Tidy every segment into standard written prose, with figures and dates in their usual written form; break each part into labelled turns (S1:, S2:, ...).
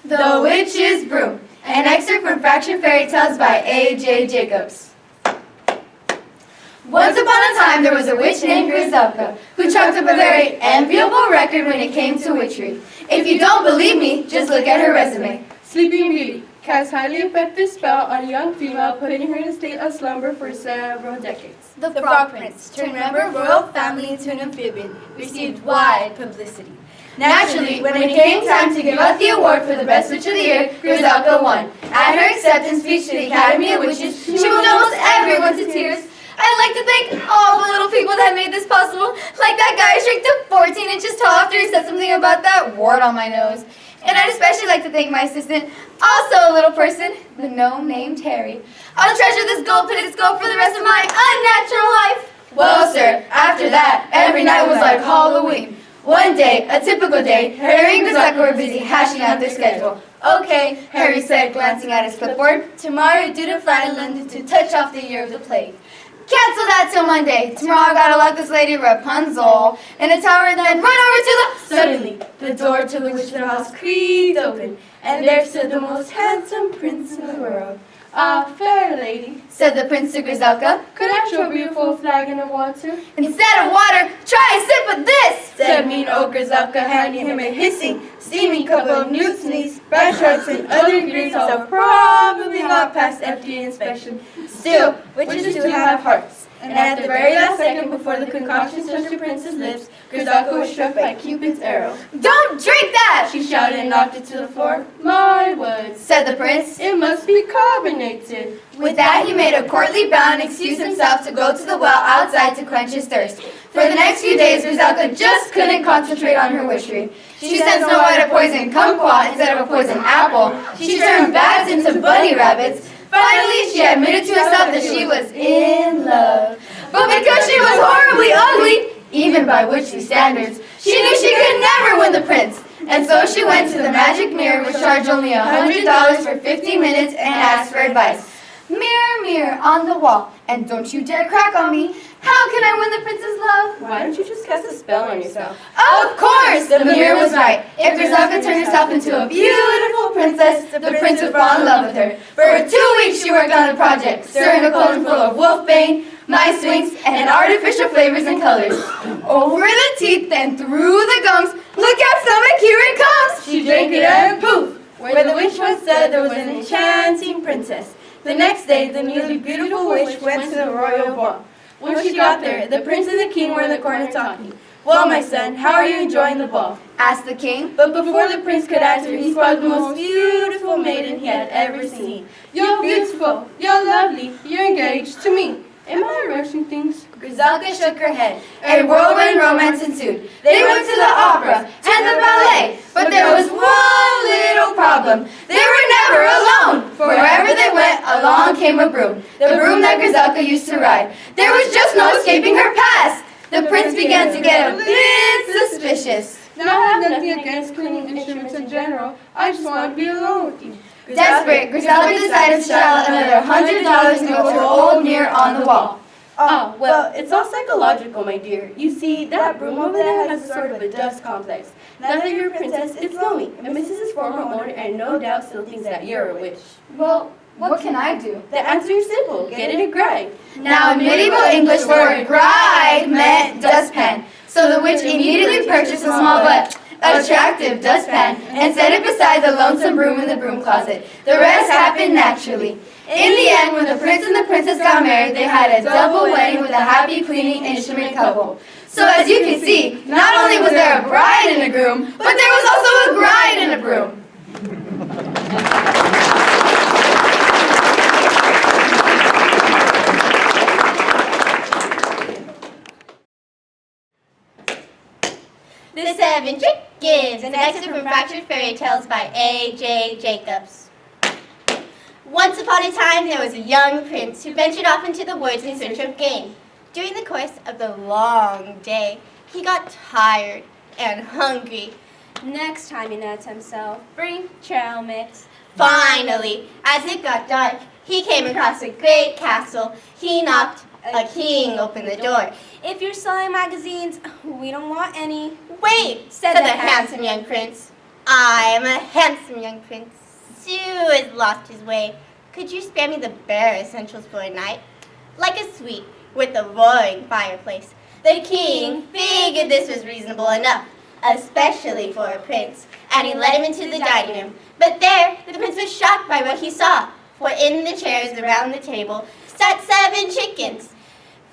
S1: The Witch's Broom, an excerpt from Fraction Fairy Tales by A.J. Jacobs. Once upon a time there was a witch named Griselka who chalked up a very enviable record when it came to witchery. If you don't believe me, just look at her resume.
S2: Sleeping Beauty casts highly effective spell on a young female, putting her in a state of slumber for several decades.
S1: The Frog Prince turned member of royal family into an amphibian, received wide publicity. Naturally, when it came time to give out the award for the best witch of the year, Griselka won. At her acceptance speech to the Academy of Witches, she moved almost everyone to tears. I'd like to thank all the little people that made this possible, like that guy who shrieked to 14 inches tall after he said something about that wart on my nose. And I'd especially like to thank my assistant, also a little person, the gnome named Harry. I'll treasure this gold-plated skull for the rest of my unnatural life. Well, sir, after that, every night was like Halloween. One day, a typical day, Harry and Griselka were busy hashing out their schedule. Okay, Harry said, glancing at his clipboard. Tomorrow you're due to fly to London to touch off the year of the plague. Cancel that till Monday. Tomorrow I gotta lock this lady Rapunzel in a tower and then run over to the... Suddenly, the door to the witch's house creaked open, and there stood the most handsome prince in the world.
S2: Ah, fair lady,
S1: said the prince to Griselka.
S2: could I show you a full flagon of water?
S1: Instead of water, try a sip of this,
S2: Said mean old Griselka, handing him a hissing, steaming cup of newts, knees, brown shirts, and other ingredients that were probably not past FDA inspection. Still, witches do have hearts. And at the very last second before the concoction touched the prince's lips, Griselka was struck by Cupid's arrow.
S1: Don't drink that,
S2: She shouted and knocked it to the floor. My words,
S1: said the prince.
S2: it must be carbonated.
S1: With that, he made a courtly bow and excused himself to go to the well outside to quench his thirst. For the next few days, Griselka just couldn't concentrate on her witchery. She sent Snow White a poison kumquat instead of a poison apple. She turned bats into bunny rabbits. Finally, she admitted to herself that she was in love. But because she was horribly ugly, even by witchy standards, she knew she could never win the prince. And so she went to the magic mirror, which charged only $100 for 15 minutes, and asked for advice. Mirror, mirror on the wall, and don't you dare crack on me. How can I win the prince's love?
S2: Why don't you just cast a spell on yourself?
S1: Of course! The mirror was right. If Griselka turned herself into a beautiful princess, the prince would fall in love with her. For 2 weeks she worked on the project, stirring a cauldron full of wolfbane, mice wings, and artificial flavors and colors. Over the teeth and through the gums, look at stomach, here it comes!
S2: She drank it and poof! Where the witch once said there was an enchanting princess. The next day, the newly beautiful witch went to the royal ball. When she got there, the prince and the king were in the corner talking. Well, my son, how are you enjoying the ball?
S1: Asked the king.
S2: But before the prince could answer, he spotted the most beautiful maiden he had ever seen. You're beautiful, you're lovely, you're engaged to me. Am I rushing things?
S1: Griselka shook her head. A whirlwind romance ensued. They went to the opera and the ballet, but there was one little problem. They were never alone, for wherever they went, along came a broom. The broom that Griselka used to ride. There was just no escaping her past. The prince began to get a bit suspicious.
S2: Now I have nothing against cleaning instruments in general. I just want to be alone with you.
S1: Desperate, Griselka decided to shell out another $100 and go to her old mirror on the wall.
S2: Oh, well, it's all psychological, my dear. You see, that broom over there has a sort of a dust complex. Now that you're a princess, it's lonely, and misses his former owner and no doubt still thinks that you're a witch.
S1: Well, what can I do?
S2: The answer is simple. Get it a gride.
S1: Now, in medieval English, the word gride meant dustpan. So the witch immediately purchased a small but attractive dustpan and set it beside the lonesome broom in the broom closet. The rest happened naturally. In the end, when the prince and the princess got married, they had a double wedding with a happy cleaning instrument couple. So as you can see, not only was there a bride and a groom, but there was also a gride and a broom.
S3: The Seven Chickens, an excerpt from Fractured Fairy Tales by A.J. Jacobs. Once upon a time, there was a young prince who ventured off into the woods in search of game. During the course of the long day, he got tired and hungry. Next time he nudged himself, bring trail mix. Finally, as it got dark, he came across a great castle. He knocked. A king opened the door. If you're selling magazines, we don't want any. Wait, said the handsome young prince. I am a handsome young prince who has lost his way. Could you spare me the bare essentials for a night? Like a suite with a roaring fireplace. The king figured this was reasonable enough, especially for a prince, and he led him into the dining room. But there, the prince was shocked by what he saw, for in the chairs around the table sat 7 chickens.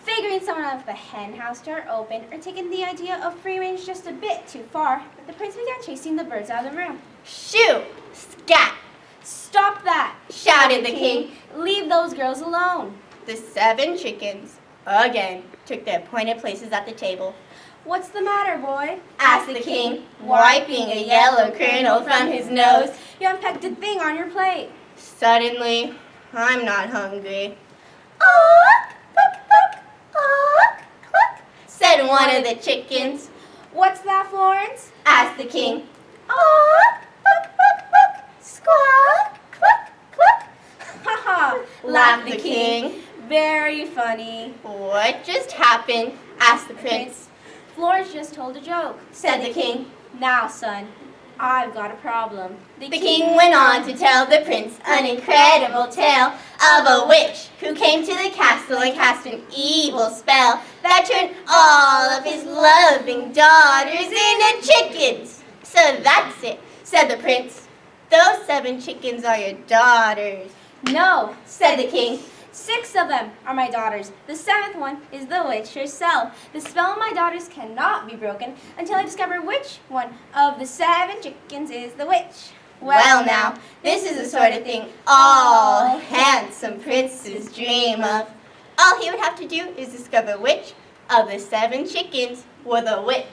S2: Figuring someone out of the hen house door open or taking the idea of free range just a bit too far, the prince began chasing the birds out of the room.
S3: Shoo! Scat!
S2: Stop that!
S3: Shouted the king.
S2: Leave those girls alone.
S3: The 7 chickens, again, took their appointed places at the table.
S2: What's the matter, boy?
S3: Asked the king, wiping a yellow kernel from his nose.
S2: You haven't pecked a thing on your plate.
S3: Suddenly, I'm not hungry. Awk, cluck, cluck, awk, cluck, said one of the chickens.
S2: What's that, Florence?
S3: Asked the king. Awk, cluck, cluck, cluck, squawk, cluck, cluck.
S2: Ha ha!
S3: Laughed the king.
S2: Very funny.
S3: What just happened? Asked the prince.
S2: Florence just told a joke,
S3: Said the king.
S2: Now, son, I've got a problem.
S3: The king went on to tell the prince an incredible tale of a witch who came to the castle and cast an evil spell that turned all of his loving daughters into chickens. So that's it, said the prince. Those 7 chickens are your daughters.
S2: No,
S3: Said the king.
S2: 6 of them are my daughters. The 7th one is the witch herself. The spell on my daughters cannot be broken until I discover which one of the 7 chickens is the witch.
S3: Well now, this is the sort of thing all handsome princes dream of. All he would have to do is discover which of the 7 chickens were the witch.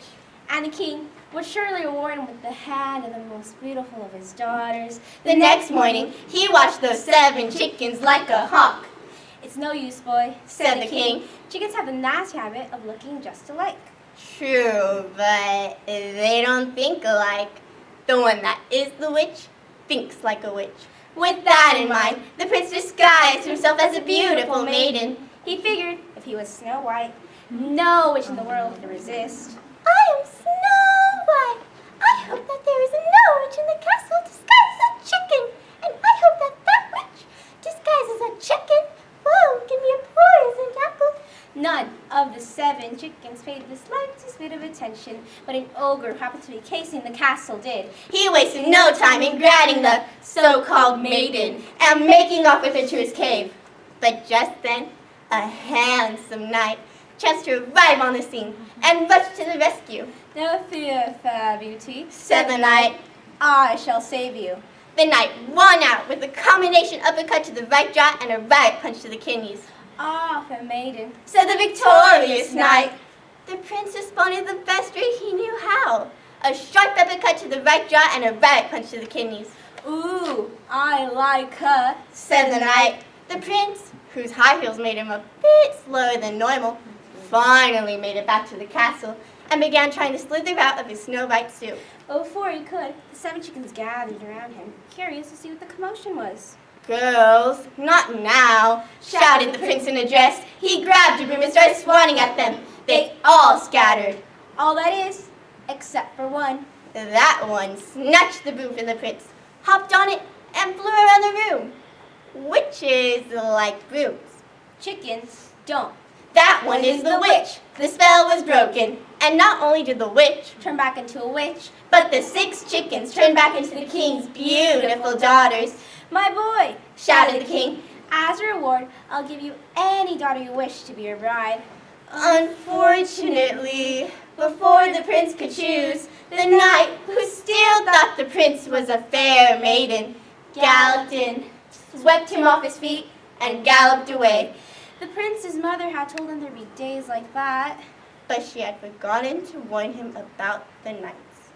S2: And the king would surely reward him with the hand of the most beautiful of his daughters.
S3: The next morning, he watched those 7 chickens like a hawk.
S2: It's no use, boy,
S3: Said the king.
S2: Chickens have the nasty habit of looking just alike.
S3: True, but they don't think alike. The one that is the witch thinks like a witch. With that in mind, the prince disguised himself as a beautiful maiden.
S2: He figured if he was Snow White, no witch in the world could resist.
S3: I am Snow White. I hope that there is no witch in the castle disguised as a chicken. And I hope that that witch disguised as a chicken won't give me a poisoned apple.
S2: None of the 7 chickens paid the slightest bit of attention, but an ogre who happened to be casing the castle did.
S3: He wasted no time in grabbing the so-called maiden and making off with her to his cave. But just then, a handsome knight chanced to arrive on the scene and rushed to the rescue.
S2: No fear, fair beauty,
S3: Said the knight.
S2: I shall save you.
S3: The knight won out with a combination uppercut to the right jaw and a right punch to the kidneys.
S2: Ah, fair maiden,
S3: Said the victorious knight. The prince responded the best way he knew how. A sharp uppercut to the right jaw and a right punch to the kidneys.
S2: ooh, I like her.
S3: Said the knight. The prince, whose high heels made him a bit slower than normal, finally made it back to the castle and began trying to slither out of his Snow White suit.
S2: But before he could, the 7 chickens gathered around him, curious to see what the commotion was.
S3: Girls, not now, shouted the prince in a dress. He grabbed a broom and started swatting at them. They all scattered.
S2: All that is, except for one.
S3: That one snatched the broom from the prince, hopped on it, and flew around the room. Witches like brooms.
S2: Chickens don't.
S3: That one is the witch. The spell was broken. And not only did the witch,
S2: Turn back into a witch.
S3: but the 6 chickens turned back into the king's beautiful daughters.
S2: My boy,
S3: Shouted the king.
S2: as a reward, I'll give you any daughter you wish to be your bride.
S3: Unfortunately, before the prince could choose, the knight, who still thought the prince was a fair maiden, galloped in, swept him off his feet, and galloped away.
S2: The prince's mother had told him there'd be days like that.
S3: But she had forgotten to warn him about the knights.